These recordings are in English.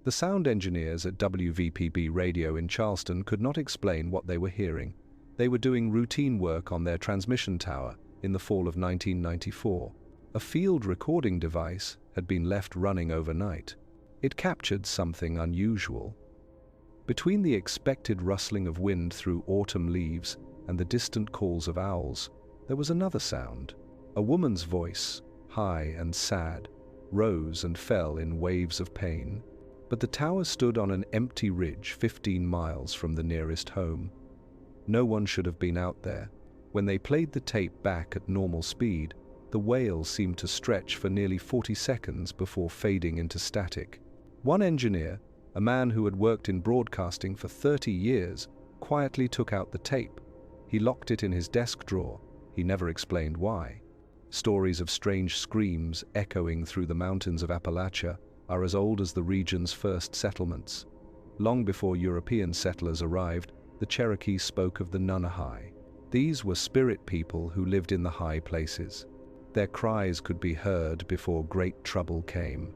The sound engineers at WVPB Radio in Charleston could not explain what they were hearing. They were doing routine work on their transmission tower in the fall of 1994. A field recording device had been left running overnight. It captured something unusual. Between the expected rustling of wind through autumn leaves and the distant calls of owls, there was another sound. A woman's voice, high and sad, rose and fell in waves of pain. But the tower stood on an empty ridge 15 miles from the nearest home. No one should have been out there. When they played the tape back at normal speed, the wails seemed to stretch for nearly 40 seconds before fading into static. One engineer, a man who had worked in broadcasting for 30 years, quietly took out the tape. He locked it in his desk drawer. He never explained why. Stories of strange screams echoing through the mountains of Appalachia are as old as the region's first settlements. Long before European settlers arrived, the Cherokee spoke of the Nunahai. These were spirit people who lived in the high places. Their cries could be heard before great trouble came.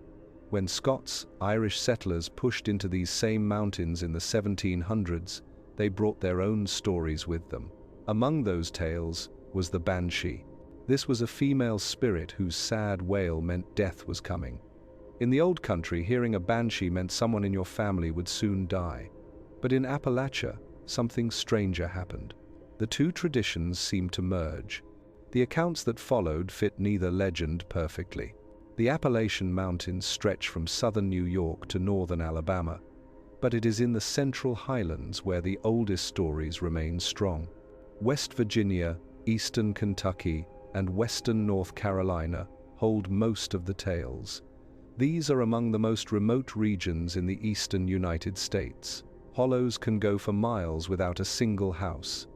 When Scots, Irish settlers pushed into these same mountains in the 1700s, they brought their own stories with them. Among those tales was the Banshee. This was a female spirit whose sad wail meant death was coming. In the old country, hearing a banshee meant someone in your family would soon die. But in Appalachia, something stranger happened. The two traditions seemed to merge. The accounts that followed fit neither legend perfectly. The Appalachian Mountains stretch from southern New York to northern Alabama, but it is in the central highlands where the oldest stories remain strong. West Virginia, eastern Kentucky, and western North Carolina hold most of the tales. These are among the most remote regions in the eastern United States. Hollows can go for miles without a single house.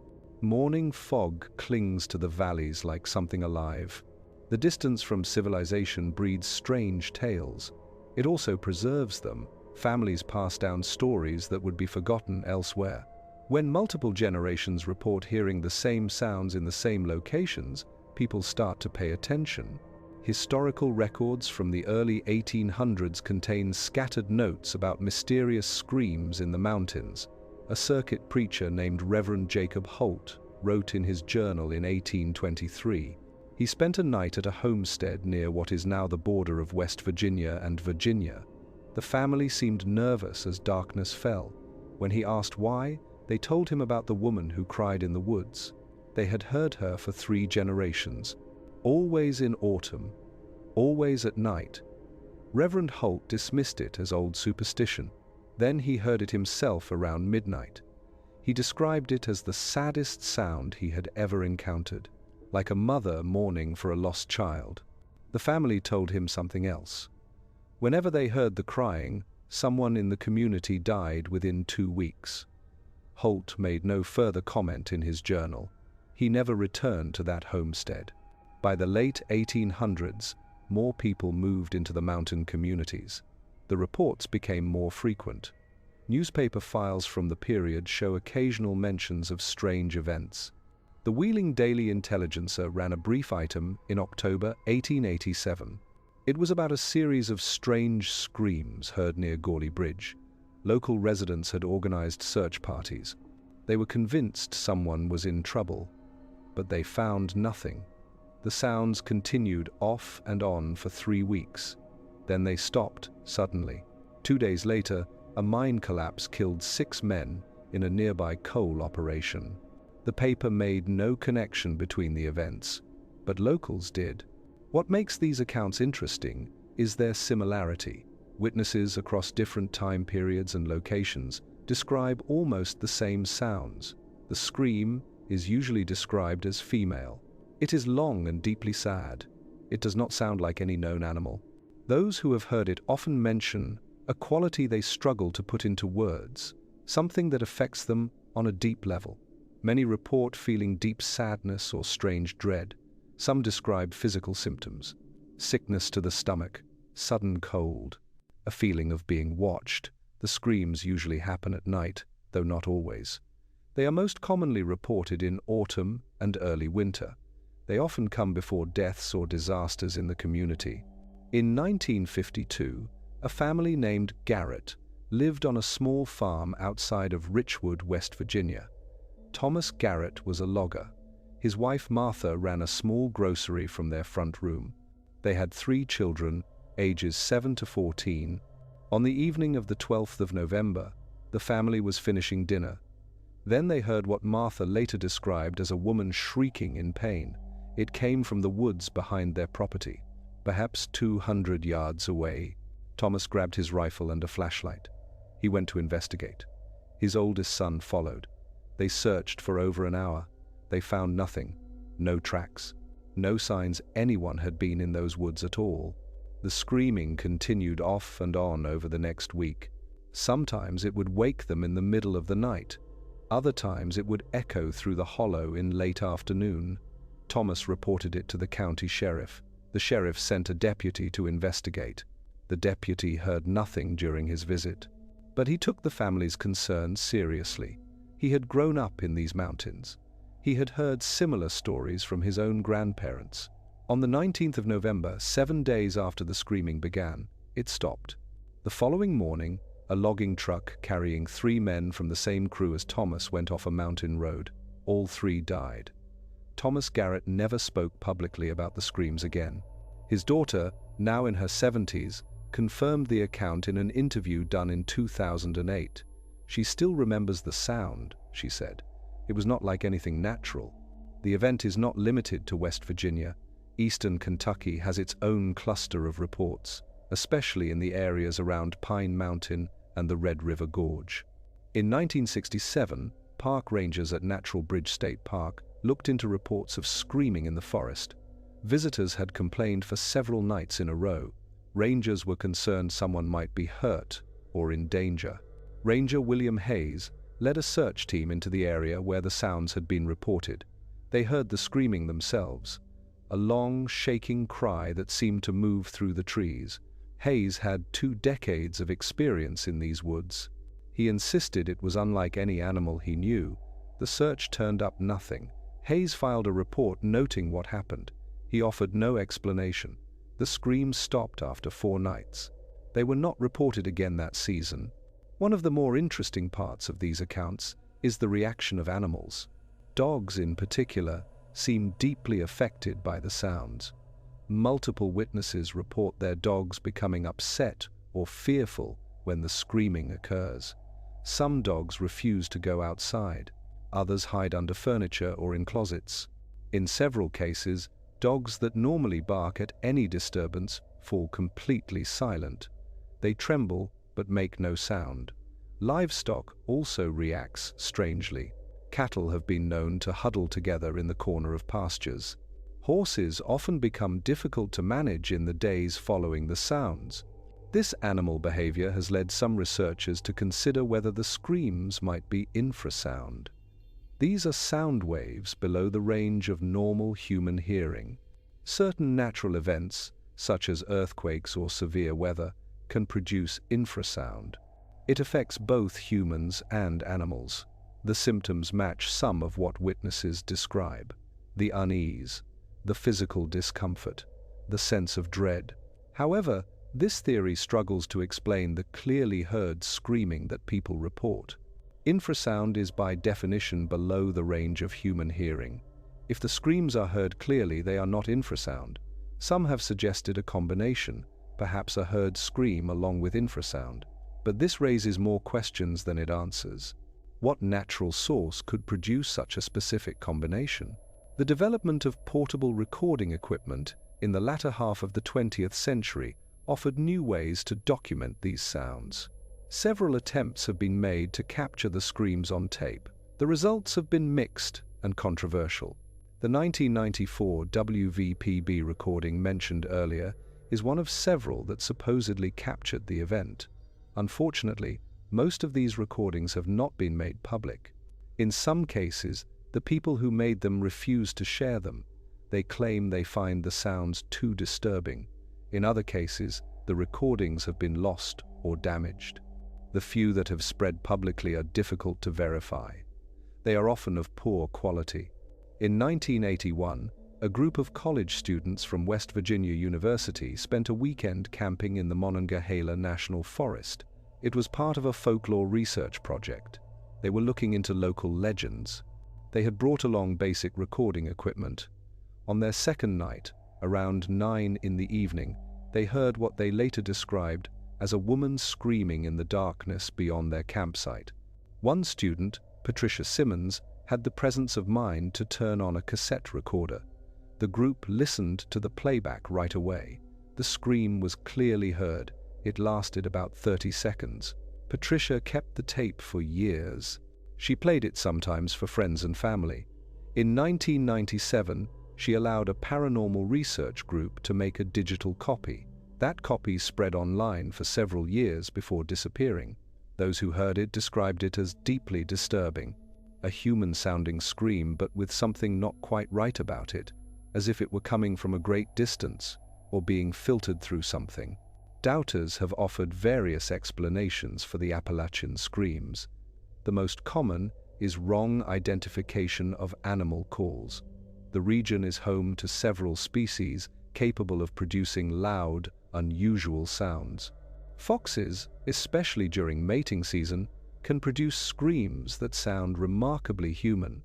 Morning fog clings to the valleys like something alive. The distance from civilization breeds strange tales. It also preserves them. Families pass down stories that would be forgotten elsewhere. When multiple generations report hearing the same sounds in the same locations, people start to pay attention. Historical records from the early 1800s contain scattered notes about mysterious screams in the mountains. A circuit preacher named Reverend Jacob Holt wrote in his journal in 1823. He spent a night at a homestead near what is now the border of West Virginia and Virginia. The family seemed nervous as darkness fell. When he asked why, they told him about the woman who cried in the woods. They had heard her for 3 generations. Always in autumn, always at night. Reverend Holt dismissed it as old superstition. Then he heard it himself around midnight. He described it as the saddest sound he had ever encountered, like a mother mourning for a lost child. The family told him something else. Whenever they heard the crying, someone in the community died within 2 weeks. Holt made no further comment in his journal. He never returned to that homestead. By the late 1800s, more people moved into the mountain communities. The reports became more frequent. Newspaper files from the period show occasional mentions of strange events. The Wheeling Daily Intelligencer ran a brief item in October 1887. It was about a series of strange screams heard near Gawley Bridge. Local residents had organized search parties. They were convinced someone was in trouble, but they found nothing. The sounds continued off and on for 3 weeks. Then they stopped suddenly. 2 days later, a mine collapse killed 6 men in a nearby coal operation. The paper made no connection between the events, but locals did. What makes these accounts interesting is their similarity. Witnesses across different time periods and locations describe almost the same sounds. The scream is usually described as female. It is long and deeply sad. It does not sound like any known animal. Those who have heard it often mention a quality they struggle to put into words, something that affects them on a deep level. Many report feeling deep sadness or strange dread. Some describe physical symptoms: sickness to the stomach, sudden cold, a feeling of being watched. The screams usually happen at night, though not always. They are most commonly reported in autumn and early winter. They often come before deaths or disasters in the community. In 1952, a family named Garrett lived on a small farm outside of Richwood, West Virginia. Thomas Garrett was a logger. His wife Martha ran a small grocery from their front room. They had 3 children, ages 7 to 14. On the evening of the 12th of November, the family was finishing dinner. Then they heard what Martha later described as a woman shrieking in pain. It came from the woods behind their property, perhaps 200 yards away. Thomas grabbed his rifle and a flashlight. He went to investigate. His oldest son followed. They searched for over an hour. They found nothing, no tracks, no signs anyone had been in those woods at all. The screaming continued off and on over the next week. Sometimes it would wake them in the middle of the night. Other times it would echo through the hollow in late afternoon. Thomas reported it to the county sheriff. The sheriff sent a deputy to investigate. The deputy heard nothing during his visit, but he took the family's concerns seriously. He had grown up in these mountains. He had heard similar stories from his own grandparents. On the 19th of November, 7 days after the screaming began, it stopped. The following morning, a logging truck carrying 3 men from the same crew as Thomas went off a mountain road. All 3 died. Thomas Garrett never spoke publicly about the screams again. His daughter, now in her 70s, confirmed the account in an interview done in 2008. She still remembers the sound, she said. It was not like anything natural. The event is not limited to West Virginia. Eastern Kentucky has its own cluster of reports, especially in the areas around Pine Mountain and the Red River Gorge. In 1967, park rangers at Natural Bridge State Park looked into reports of screaming in the forest. Visitors had complained for several nights in a row. Rangers were concerned someone might be hurt or in danger. Ranger William Hayes led a search team into the area where the sounds had been reported. They heard the screaming themselves, a long, shaking cry that seemed to move through the trees. Hayes had 2 decades of experience in these woods. He insisted it was unlike any animal he knew. The search turned up nothing. Hayes filed a report noting what happened. He offered no explanation. The screams stopped after 4 nights. They were not reported again that season. One of the more interesting parts of these accounts is the reaction of animals. Dogs, in particular, seem deeply affected by the sounds. Multiple witnesses report their dogs becoming upset or fearful when the screaming occurs. Some dogs refuse to go outside. Others hide under furniture or in closets. In several cases, dogs that normally bark at any disturbance fall completely silent. They tremble but make no sound. Livestock also reacts strangely. Cattle have been known to huddle together in the corner of pastures. Horses often become difficult to manage in the days following the sounds. This animal behavior has led some researchers to consider whether the screams might be infrasound. These are sound waves below the range of normal human hearing. Certain natural events, such as earthquakes or severe weather, can produce infrasound. It affects both humans and animals. The symptoms match some of what witnesses describe: the unease, the physical discomfort, the sense of dread. However, this theory struggles to explain the clearly heard screaming that people report. Infrasound is by definition below the range of human hearing. If the screams are heard clearly, they are not infrasound. Some have suggested a combination, perhaps a heard scream along with infrasound. But this raises more questions than it answers. What natural source could produce such a specific combination? The development of portable recording equipment in the latter half of the 20th century offered new ways to document these sounds. Several attempts have been made to capture the screams on tape. The results have been mixed and controversial. The 1994 WVPB recording mentioned earlier is one of several that supposedly captured the event. Unfortunately, most of these recordings have not been made public. In some cases, the people who made them refuse to share them. They claim they find the sounds too disturbing. In other cases, the recordings have been lost or damaged. The few that have spread publicly are difficult to verify. They are often of poor quality. In 1981, a group of college students from West Virginia University spent a weekend camping in the Monongahela National Forest. It was part of a folklore research project. They were looking into local legends. They had brought along basic recording equipment. On their second night, around 9 in the evening, they heard what they later described as a woman screaming in the darkness beyond their campsite. One student, Patricia Simmons, had the presence of mind to turn on a cassette recorder. The group listened to the playback right away. The scream was clearly heard. It lasted about 30 seconds. Patricia kept the tape for years. She played it sometimes for friends and family. In 1997, she allowed a paranormal research group to make a digital copy. That copy spread online for several years before disappearing. Those who heard it described it as deeply disturbing. A human-sounding scream, but with something not quite right about it, as if it were coming from a great distance or being filtered through something. Doubters have offered various explanations for the Appalachian screams. The most common is wrong identification of animal calls. The region is home to several species capable of producing loud, unusual sounds. Foxes, especially during mating season, can produce screams that sound remarkably human.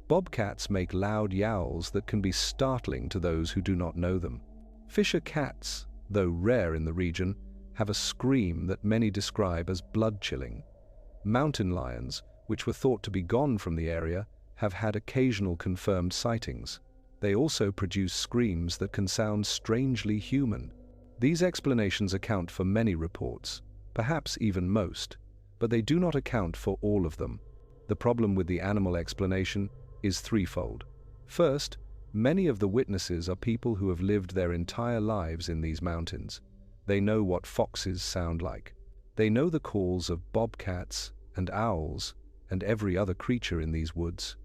Bobcats make loud yowls that can be startling to those who do not know them. Fisher cats, though rare in the region, have a scream that many describe as blood-chilling. Mountain lions, which were thought to be gone from the area, have had occasional confirmed sightings. They also produce screams that can sound strangely human. These explanations account for many reports, perhaps even most, but they do not account for all of them. The problem with the animal explanation is threefold. First, many of the witnesses are people who have lived their entire lives in these mountains. They know what foxes sound like. They know the calls of bobcats and owls and every other creature in these woods.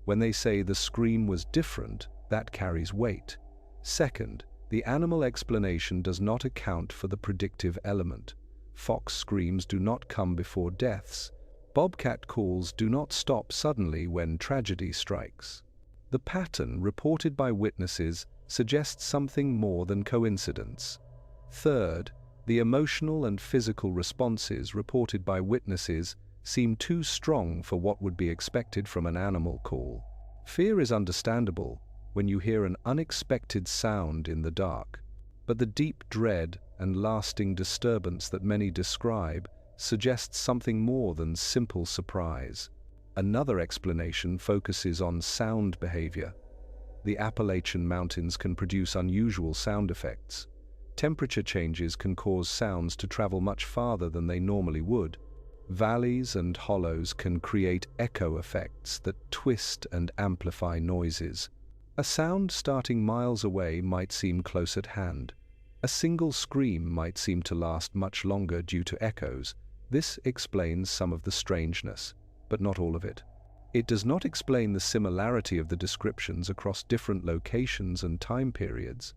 When they say the scream was different, that carries weight. Second, the animal explanation does not account for the predictive element. Fox screams do not come before deaths. Bobcat calls do not stop suddenly when tragedy strikes. The pattern reported by witnesses suggests something more than coincidence. Third, the emotional and physical responses reported by witnesses seem too strong for what would be expected from an animal call. Fear is understandable when you hear an unexpected sound in the dark, but the deep dread and lasting disturbance that many describe suggests something more than simple surprise. Another explanation focuses on sound behavior. The Appalachian Mountains can produce unusual sound effects. Temperature changes can cause sounds to travel much farther than they normally would. Valleys and hollows can create echo effects that twist and amplify noises. A sound starting miles away might seem close at hand. A single scream might seem to last much longer due to echoes. This explains some of the strangeness, but not all of it. It does not explain the similarity of the descriptions across different locations and time periods.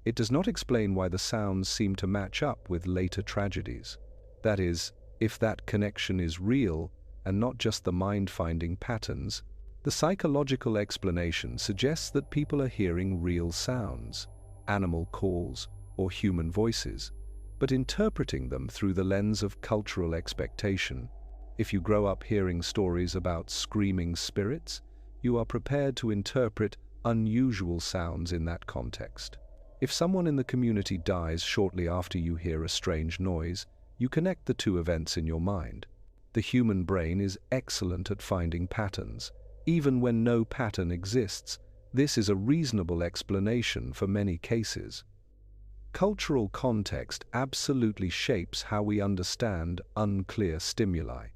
It does not explain why the sounds seem to match up with later tragedies. That is, if that connection is real and not just the mind-finding patterns. The psychological explanation suggests that people are hearing real sounds, animal calls, or human voices, but interpreting them through the lens of cultural expectation. If you grow up hearing stories about screaming spirits, you are prepared to interpret unusual sounds in that context. If someone in the community dies shortly after you hear a strange noise, you connect the two events in your mind. The human brain is excellent at finding patterns. Even when no pattern exists, this is a reasonable explanation for many cases. Cultural context absolutely shapes how we understand unclear stimuli.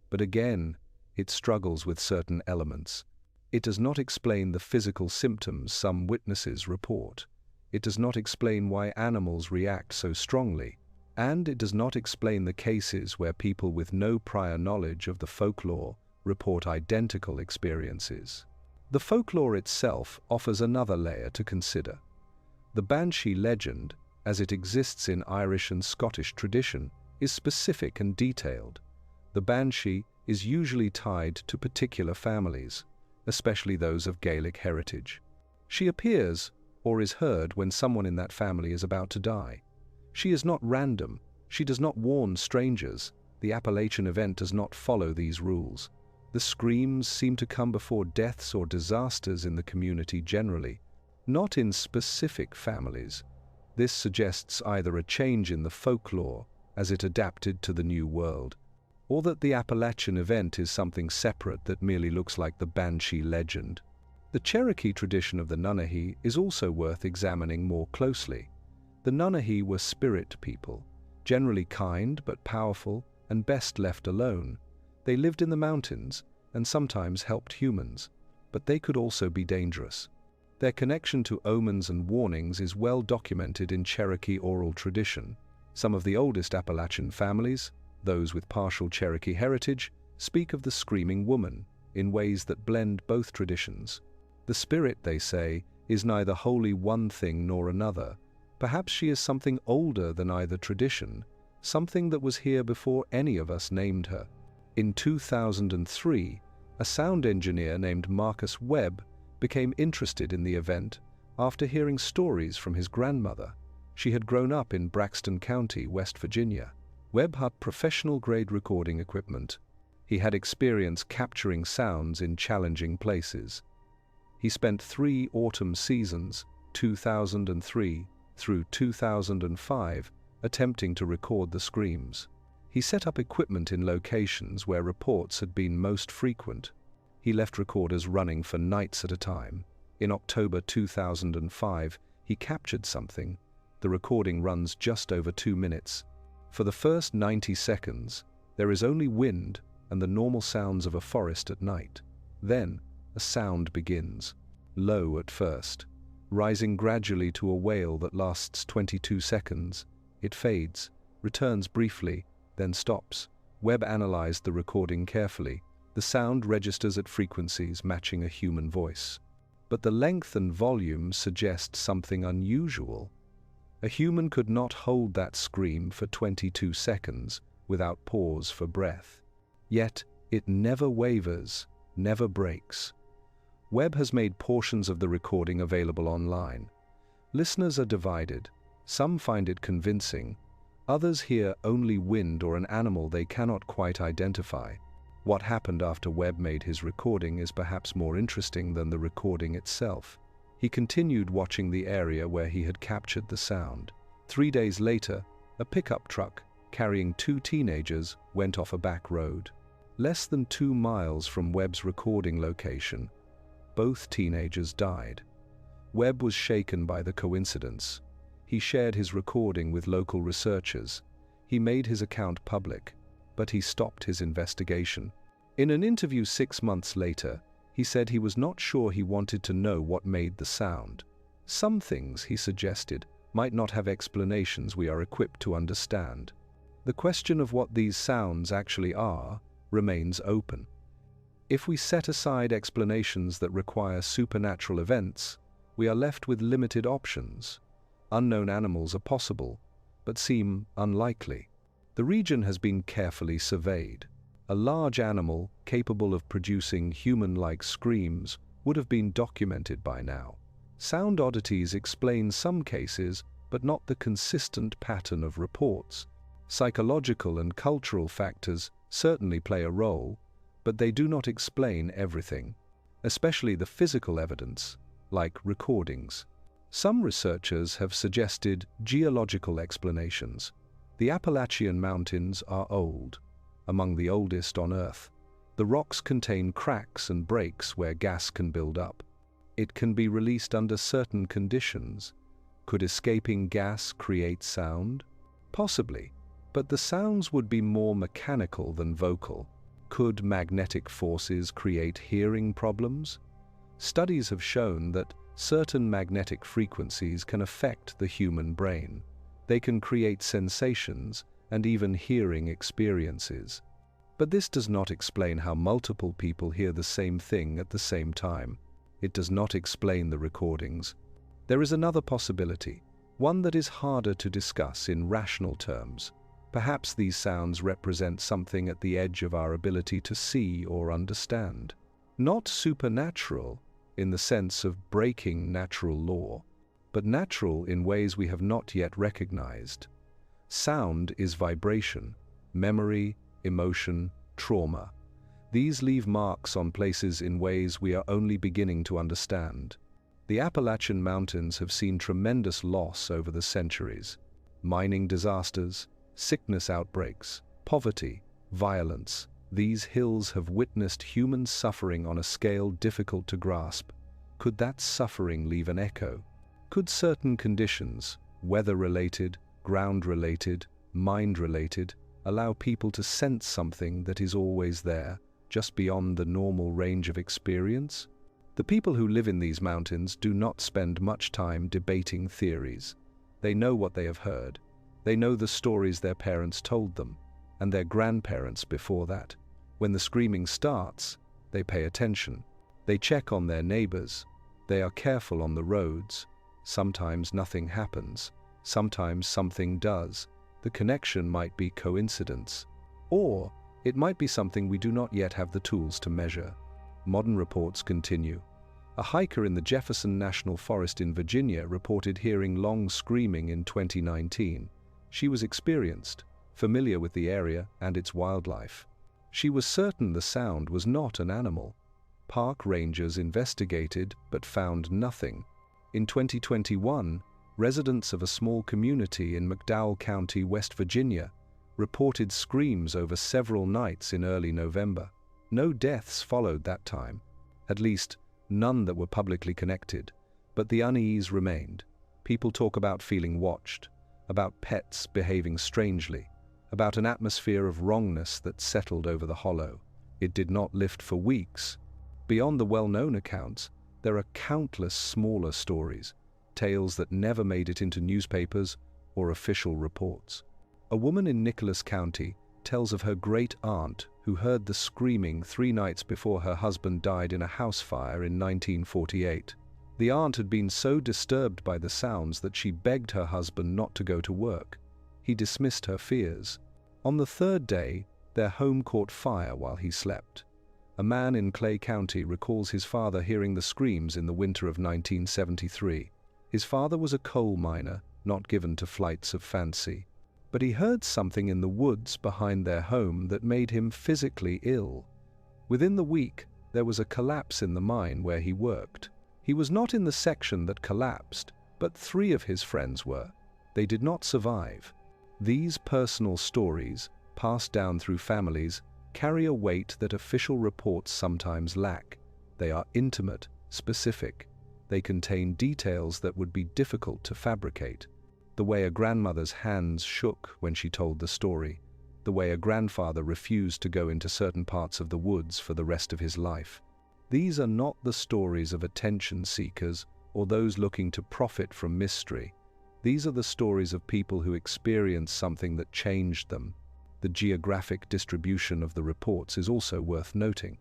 But again, it struggles with certain elements. It does not explain the physical symptoms some witnesses report. It does not explain why animals react so strongly. And it does not explain the cases where people with no prior knowledge of the folklore report identical experiences. The folklore itself offers another layer to consider. The Banshee legend, as it exists in Irish and Scottish tradition, is specific and detailed. The Banshee is usually tied to particular families, especially those of Gaelic heritage. She appears or is heard when someone in that family is about to die. She is not random. She does not warn strangers. the Appalachian event does not follow these rules. The screams seem to come before deaths or disasters in the community generally, not in specific families. This suggests either a change in the folklore as it adapted to the new world, or that the Appalachian event is something separate that merely looks like the Banshee legend. The Cherokee tradition of the Nunnehi is also worth examining more closely. The Nunnehi were spirit people, generally kind but powerful and best left alone. They lived in the mountains and sometimes helped humans, but they could also be dangerous. Their connection to omens and warnings is well documented in Cherokee oral tradition. Some of the oldest Appalachian families, those with partial Cherokee heritage, speak of the screaming woman in ways that blend both traditions. The spirit, they say, is neither wholly one thing nor another. Perhaps she is something older than either tradition, something that was here before any of us named her. In 2003, a sound engineer named Marcus Webb became interested in the event after hearing stories from his grandmother. She had grown up in Braxton County, West Virginia. Webb had professional-grade recording equipment. He had experience capturing sounds in challenging places. He spent 3 autumn seasons, 2003 through 2005, attempting to record the screams. He set up equipment in locations where reports had been most frequent. He left recorders running for nights at a time. In October 2005, he captured something. The recording runs just over 2 minutes. For the first 90 seconds, there is only wind and the normal sounds of a forest at night. Then, a sound begins, low at first, rising gradually to a wail that lasts 22 seconds. It fades, returns briefly, then stops. Webb analyzed the recording carefully. The sound registers at frequencies matching a human voice. But the length and volume suggest something unusual. A human could not hold that scream for 22 seconds without pause for breath. Yet, it never wavers, never breaks. Webb has made portions of the recording available online. Listeners are divided. Some find it convincing. Others hear only wind or an animal they cannot quite identify. What happened after Webb made his recording is perhaps more interesting than the recording itself. He continued watching the area where he had captured the sound. 3 days later, a pickup truck carrying 2 teenagers went off a back road. Less than 2 miles from Webb's recording location, both teenagers died. Webb was shaken by the coincidence. He shared his recording with local researchers. He made his account public, but he stopped his investigation. In an interview 6 months later, he said he was not sure he wanted to know what made the sound. Some things, he suggested, might not have explanations we are equipped to understand. The question of what these sounds actually are remains open. If we set aside explanations that require supernatural events, we are left with limited options. Unknown animals are possible, but seem unlikely. The region has been carefully surveyed. A large animal capable of producing human-like screams would have been documented by now. Sound oddities explain some cases, but not the consistent pattern of reports. Psychological and cultural factors certainly play a role, but they do not explain everything, especially the physical evidence, like recordings. Some researchers have suggested geological explanations. The Appalachian Mountains are old, among the oldest on Earth. The rocks contain cracks and breaks where gas can build up. It can be released under certain conditions. Could escaping gas create sound? Possibly, but the sounds would be more mechanical than vocal. Could magnetic forces create hearing problems? Studies have shown that certain magnetic frequencies can affect the human brain. They can create sensations and even hearing experiences. But this does not explain how multiple people hear the same thing at the same time. It does not explain the recordings. There is another possibility, one that is harder to discuss in rational terms. Perhaps these sounds represent something at the edge of our ability to see or understand. Not supernatural in the sense of breaking natural law, but natural in ways we have not yet recognized. Sound is vibration, memory, emotion, trauma. These leave marks on places in ways we are only beginning to understand. The Appalachian Mountains have seen tremendous loss over the centuries. Mining disasters, sickness outbreaks, poverty, violence. These hills have witnessed human suffering on a scale difficult to grasp. Could that suffering leave an echo? Could certain conditions, weather-related, ground-related, mind-related, allow people to sense something that is always there, just beyond the normal range of experience? The people who live in these mountains do not spend much time debating theories. They know what they have heard. They know the stories their parents told them, and their grandparents before that. When the screaming starts, they pay attention. They check on their neighbors. They are careful on the roads. Sometimes nothing happens. Sometimes something does. The connection might be coincidence. Or it might be something we do not yet have the tools to measure. Modern reports continue. A hiker in the Jefferson National Forest in Virginia reported hearing long screaming in 2019. She was experienced, familiar with the area and its wildlife. She was certain the sound was not an animal. Park rangers investigated but found nothing. In 2021, residents of a small community in McDowell County, West Virginia, reported screams over several nights in early November. No deaths followed that time, at least none that were publicly connected, but the unease remained. People talk about feeling watched, about pets behaving strangely, about an atmosphere of wrongness that settled over the hollow. It did not lift for weeks. Beyond the well-known accounts, there are countless smaller stories, tales that never made it into newspapers or official reports. A woman in Nicholas County tells of her great-aunt who heard the screaming 3 nights before her husband died in a house fire in 1948. The aunt had been so disturbed by the sounds that she begged her husband not to go to work. He dismissed her fears. On the 3rd day, their home caught fire while he slept. A man in Clay County recalls his father hearing the screams in the winter of 1973. His father was a coal miner, not given to flights of fancy. But he heard something in the woods behind their home that made him physically ill. Within the week, there was a collapse in the mine where he worked. He was not in the section that collapsed, but 3 of his friends were. They did not survive. These personal stories, passed down through families, carry a weight that official reports sometimes lack. They are intimate, specific. They contain details that would be difficult to fabricate. The way a grandmother's hands shook when she told the story, the way a grandfather refused to go into certain parts of the woods for the rest of his life. These are not the stories of attention seekers or those looking to profit from mystery. These are the stories of people who experienced something that changed them. The geographic distribution of the reports is also worth noting.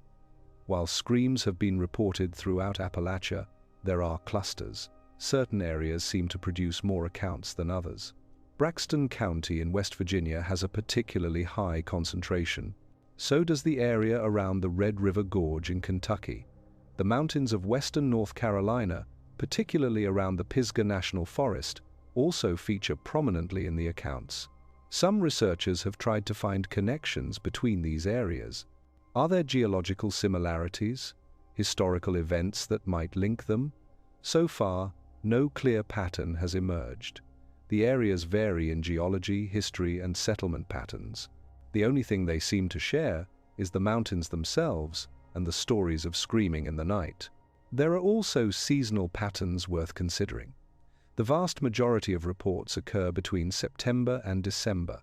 While screams have been reported throughout Appalachia, there are clusters. Certain areas seem to produce more accounts than others. Braxton County in West Virginia has a particularly high concentration. So does the area around the Red River Gorge in Kentucky. The mountains of western North Carolina, particularly around the Pisgah National Forest, also feature prominently in the accounts. Some researchers have tried to find connections between these areas. Are there geological similarities, historical events that might link them? So far, no clear pattern has emerged. The areas vary in geology, history, and settlement patterns. The only thing they seem to share is the mountains themselves and the stories of screaming in the night. There are also seasonal patterns worth considering. The vast majority of reports occur between September and December.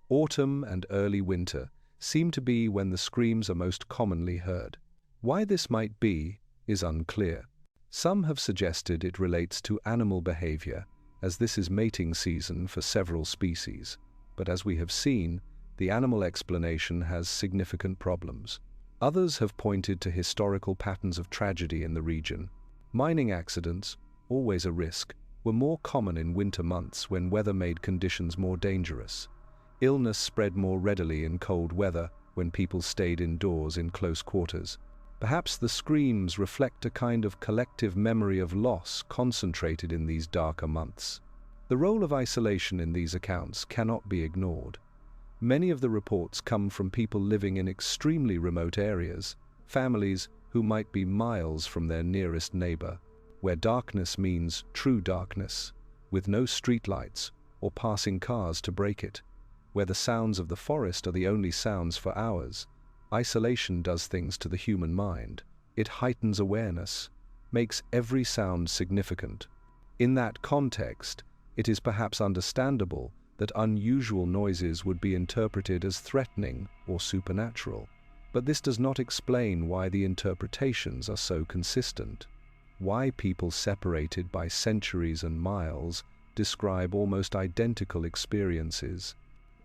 Autumn and early winter seem to be when the screams are most commonly heard. Why this might be is unclear. Some have suggested it relates to animal behavior, as this is mating season for several species. But as we have seen, the animal explanation has significant problems. Others have pointed to historical patterns of tragedy in the region. Mining accidents, always a risk, were more common in winter months when weather made conditions more dangerous. Illness spread more readily in cold weather when people stayed indoors in close quarters. Perhaps the screams reflect a kind of collective memory of loss concentrated in these darker months. The role of isolation in these accounts cannot be ignored. Many of the reports come from people living in extremely remote areas, families who might be miles from their nearest neighbor, where darkness means true darkness, with no streetlights or passing cars to break it, where the sounds of the forest are the only sounds for hours. Isolation does things to the human mind. It heightens awareness, makes every sound significant. In that context, it is perhaps understandable that unusual noises would be interpreted as threatening or supernatural. But this does not explain why the interpretations are so consistent. Why people separated by centuries and miles describe almost identical experiences.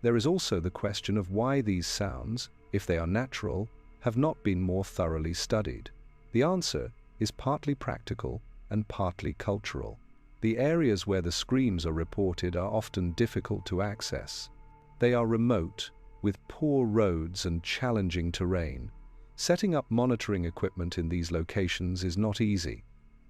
There is also the question of why these sounds, if they are natural, have not been more thoroughly studied. The answer is partly practical and partly cultural. The areas where the screams are reported are often difficult to access. They are remote, with poor roads and challenging terrain. Setting up monitoring equipment in these locations is not easy.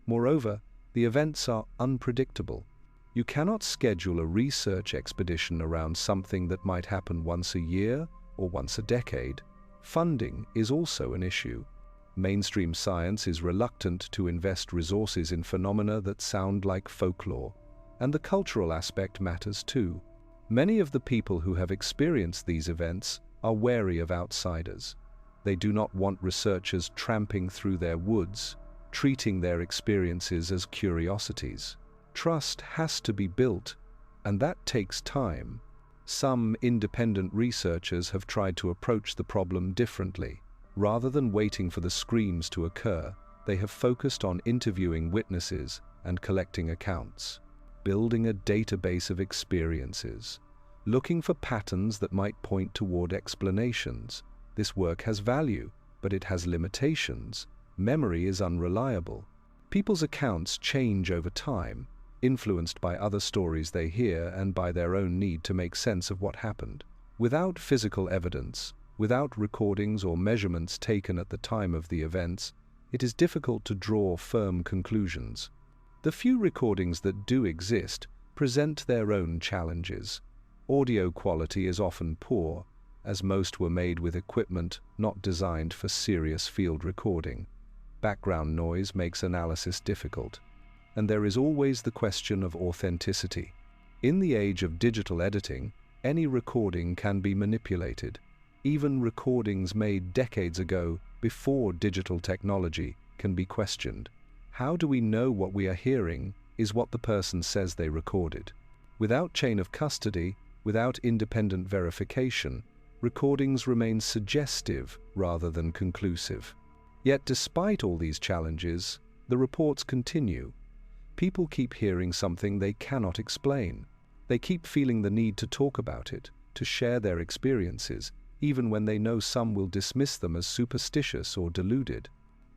Moreover, the events are unpredictable. You cannot schedule a research expedition around something that might happen once a year or once a decade. Funding is also an issue. Mainstream science is reluctant to invest resources in phenomena that sound like folklore, and the cultural aspect matters too. Many of the people who have experienced these events are wary of outsiders. They do not want researchers tramping through their woods, treating their experiences as curiosities. Trust has to be built, and that takes time. Some independent researchers have tried to approach the problem differently. Rather than waiting for the screams to occur, they have focused on interviewing witnesses and collecting accounts, building a database of experiences, looking for patterns that might point toward explanations. This work has value, but it has limitations. Memory is unreliable. People's accounts change over time, influenced by other stories they hear and by their own need to make sense of what happened. Without physical evidence, without recordings or measurements taken at the time of the events, it is difficult to draw firm conclusions. The few recordings that do exist present their own challenges. Audio quality is often poor, as most were made with equipment not designed for serious field recording. Background noise makes analysis difficult. And there is always the question of authenticity. In the age of digital editing, any recording can be manipulated. Even recordings made decades ago, before digital technology, can be questioned. How do we know what we are hearing is what the person says they recorded? Without chain of custody, without independent verification, recordings remain suggestive rather than conclusive. Yet despite all these challenges, the reports continue. People keep hearing something they cannot explain. They keep feeling the need to talk about it, to share their experiences, even when they know some will dismiss them as superstitious or deluded.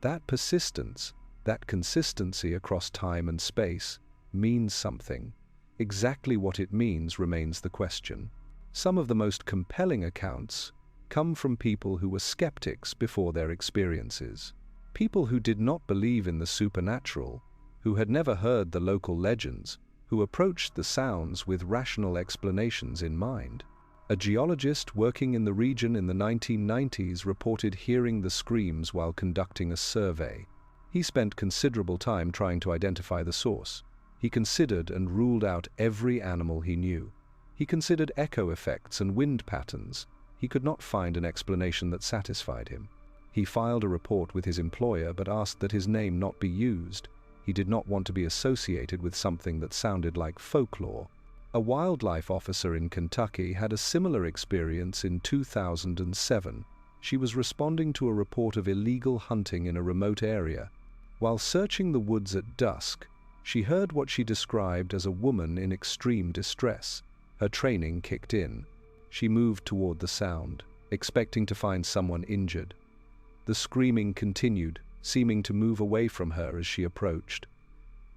That persistence, that consistency across time and space, means something. Exactly what it means remains the question. Some of the most compelling accounts come from people who were skeptics before their experiences. People who did not believe in the supernatural, who had never heard the local legends, who approached the sounds with rational explanations in mind. A geologist working in the region in the 1990s reported hearing the screams while conducting a survey. He spent considerable time trying to identify the source. He considered and ruled out every animal he knew. He considered echo effects and wind patterns. He could not find an explanation that satisfied him. He filed a report with his employer but asked that his name not be used. He did not want to be associated with something that sounded like folklore. A wildlife officer in Kentucky had a similar experience in 2007. She was responding to a report of illegal hunting in a remote area. While searching the woods at dusk, she heard what she described as a woman in extreme distress. Her training kicked in. She moved toward the sound, expecting to find someone injured. The screaming continued, seeming to move away from her as she approached.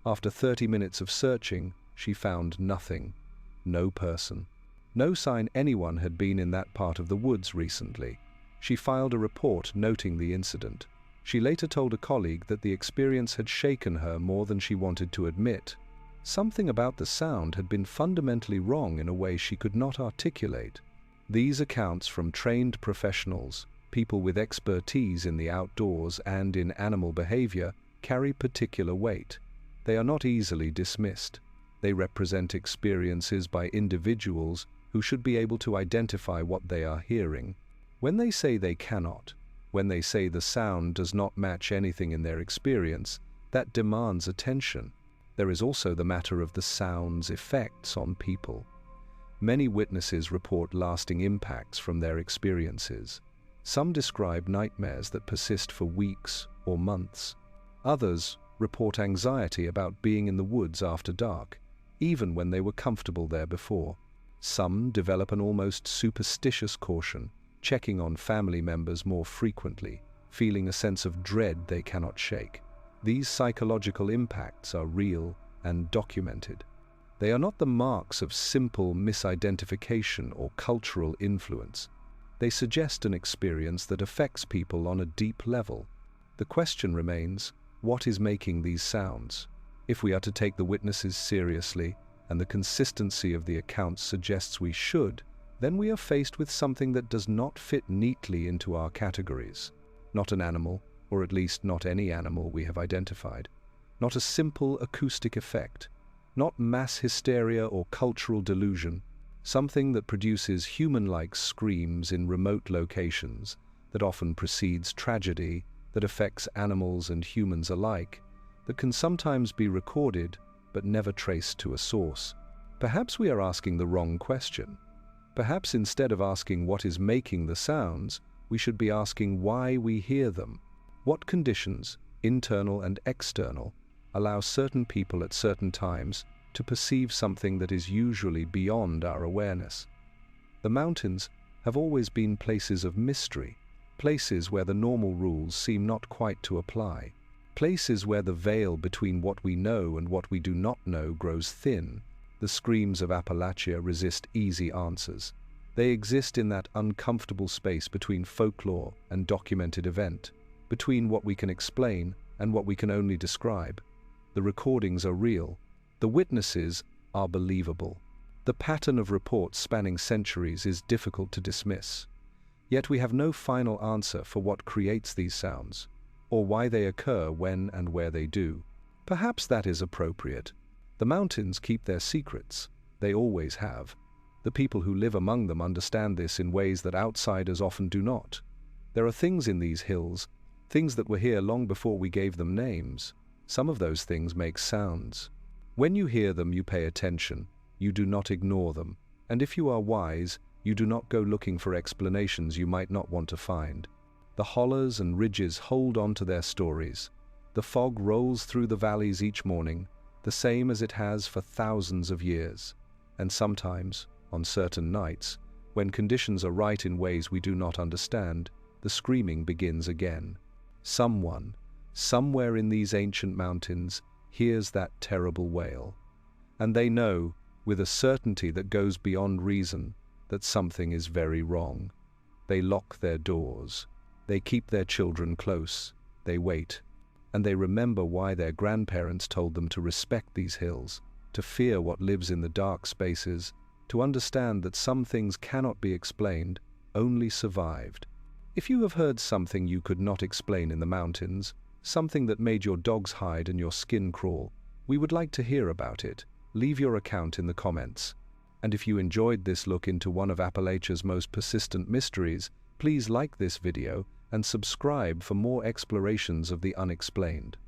After 30 minutes of searching, she found nothing. No person. No sign anyone had been in that part of the woods recently. She filed a report noting the incident. She later told a colleague that the experience had shaken her more than she wanted to admit. Something about the sound had been fundamentally wrong in a way she could not articulate. These accounts from trained professionals, people with expertise in the outdoors and in animal behavior, carry particular weight. They are not easily dismissed. They represent experiences by individuals who should be able to identify what they are hearing. When they say they cannot, when they say the sound does not match anything in their experience, that demands attention. There is also the matter of the sound's effects on people. Many witnesses report lasting impacts from their experiences. Some describe nightmares that persist for weeks or months. Others report anxiety about being in the woods after dark, even when they were comfortable there before. Some develop an almost superstitious caution, checking on family members more frequently, feeling a sense of dread they cannot shake. These psychological impacts are real and documented. They are not the marks of simple misidentification or cultural influence. They suggest an experience that affects people on a deep level. The question remains, what is making these sounds? If we are to take the witnesses seriously, and the consistency of the accounts suggests we should, then we are faced with something that does not fit neatly into our categories. Not an animal, or at least not any animal we have identified. Not a simple acoustic effect. Not mass hysteria or cultural delusion. Something that produces human-like screams in remote locations, that often precedes tragedy, that affects animals and humans alike, that can sometimes be recorded but never traced to a source. Perhaps we are asking the wrong question. Perhaps instead of asking what is making the sounds, we should be asking why we hear them. What conditions, internal and external, allow certain people at certain times to perceive something that is usually beyond our awareness? The mountains have always been places of mystery, places where the normal rules seem not quite to apply, places where the veil between what we know and what we do not know grows thin. The screams of Appalachia resist easy answers. They exist in that uncomfortable space between folklore and documented event, between what we can explain and what we can only describe. The recordings are real. The witnesses are believable. The pattern of reports spanning centuries is difficult to dismiss. Yet we have no final answer for what creates these sounds, or why they occur when and where they do. Perhaps that is appropriate. The mountains keep their secrets. They always have. The people who live among them understand this in ways that outsiders often do not. There are things in these hills, things that were here long before we gave them names. Some of those things make sounds. When you hear them, you pay attention. You do not ignore them. And if you are wise, you do not go looking for explanations you might not want to find. The hollers and ridges hold on to their stories. The fog rolls through the valleys each morning, the same as it has for thousands of years. And sometimes, on certain nights, when conditions are right in ways we do not understand, the screaming begins again. Someone, somewhere in these ancient mountains, hears that terrible wail. And they know, with a certainty that goes beyond reason, that something is very wrong. They lock their doors. They keep their children close. They wait. And they remember why their grandparents told them to respect these hills, to fear what lives in the dark spaces, to understand that some things cannot be explained, only survived. If you have heard something you could not explain in the mountains, something that made your dogs hide and your skin crawl, we would like to hear about it. Leave your account in the comments. And if you enjoyed this look into one of Appalachia's most persistent mysteries, please like this video and subscribe for more explorations of the unexplained.